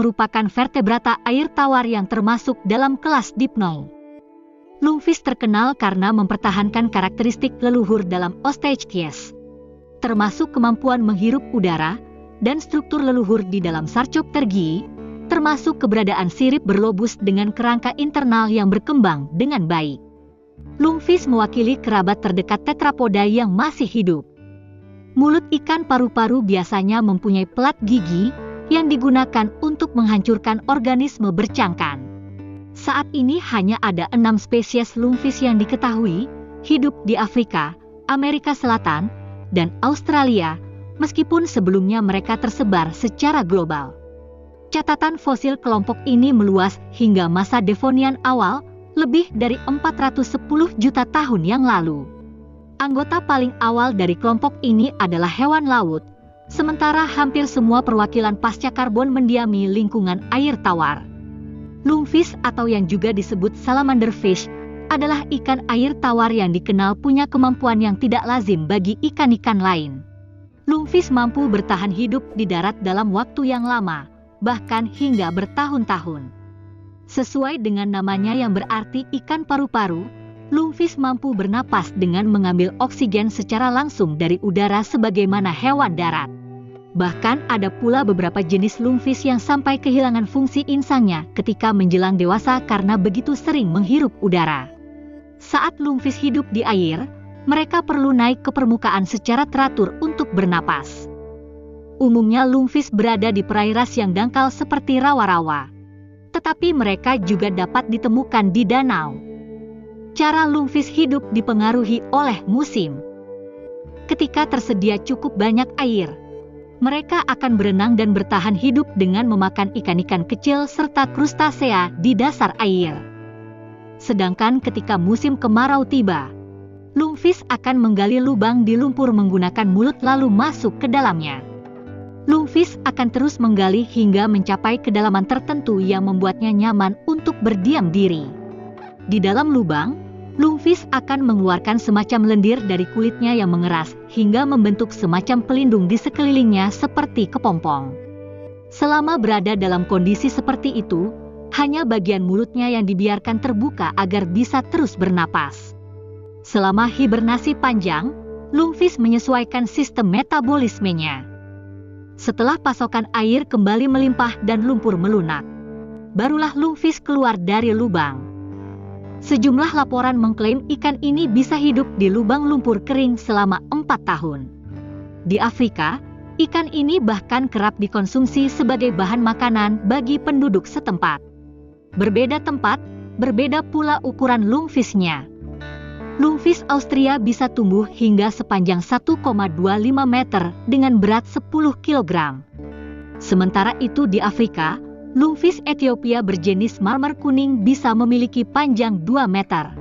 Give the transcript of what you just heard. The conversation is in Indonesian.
merupakan vertebrata air tawar yang termasuk dalam kelas Dipnoe. Lungfish terkenal karena mempertahankan karakteristik leluhur dalam Osteichthyes, termasuk kemampuan menghirup udara dan struktur leluhur di dalam Sarcopterygii, termasuk keberadaan sirip berlobus dengan kerangka internal yang berkembang dengan baik. Lungfish mewakili kerabat terdekat tetrapoda yang masih hidup. Mulut ikan paru-paru biasanya mempunyai pelat gigi yang digunakan untuk menghancurkan organisme bercangkang. Saat ini hanya ada 6 spesies lungfish yang diketahui hidup di Afrika, Amerika Selatan, dan Australia, meskipun sebelumnya mereka tersebar secara global. Catatan fosil kelompok ini meluas hingga masa Devonian awal, lebih dari 410 juta tahun yang lalu. Anggota paling awal dari kelompok ini adalah hewan laut, sementara hampir semua perwakilan pasca karbon mendiami lingkungan air tawar. Lungfish atau yang juga disebut salamander fish adalah ikan air tawar yang dikenal punya kemampuan yang tidak lazim bagi ikan-ikan lain. Lungfish mampu bertahan hidup di darat dalam waktu yang lama, bahkan hingga bertahun-tahun. Sesuai dengan namanya yang berarti ikan paru-paru, lungfish mampu bernapas dengan mengambil oksigen secara langsung dari udara sebagaimana hewan darat. Bahkan ada pula beberapa jenis lungfish yang sampai kehilangan fungsi insangnya ketika menjelang dewasa karena begitu sering menghirup udara. Saat lungfish hidup di air, mereka perlu naik ke permukaan secara teratur untuk bernapas. Umumnya lungfish berada di perairan yang dangkal seperti rawa-rawa. Tetapi mereka juga dapat ditemukan di danau. Cara lungfish hidup dipengaruhi oleh musim. Ketika tersedia cukup banyak air, mereka akan berenang dan bertahan hidup dengan memakan ikan-ikan kecil serta krustasea di dasar air. Sedangkan ketika musim kemarau tiba, lungfish akan menggali lubang di lumpur menggunakan mulut lalu masuk ke dalamnya. Lungfish akan terus menggali hingga mencapai kedalaman tertentu yang membuatnya nyaman untuk berdiam diri. Di dalam lubang, lungfish akan mengeluarkan semacam lendir dari kulitnya yang mengeras hingga membentuk semacam pelindung di sekelilingnya seperti kepompong. Selama berada dalam kondisi seperti itu, hanya bagian mulutnya yang dibiarkan terbuka agar bisa terus bernapas. Selama hibernasi panjang, lungfish menyesuaikan sistem metabolismenya. Setelah pasokan air kembali melimpah dan lumpur melunak, barulah lungfish keluar dari lubang. Sejumlah laporan mengklaim ikan ini bisa hidup di lubang lumpur kering selama 4 tahun. Di Afrika, ikan ini bahkan kerap dikonsumsi sebagai bahan makanan bagi penduduk setempat. Berbeda tempat, berbeda pula ukuran lungfishnya. Lungfish Austria bisa tumbuh hingga sepanjang 1,25 meter dengan berat 10 kg. Sementara itu di Afrika, lungfish Ethiopia berjenis marmer kuning bisa memiliki panjang 2 meter.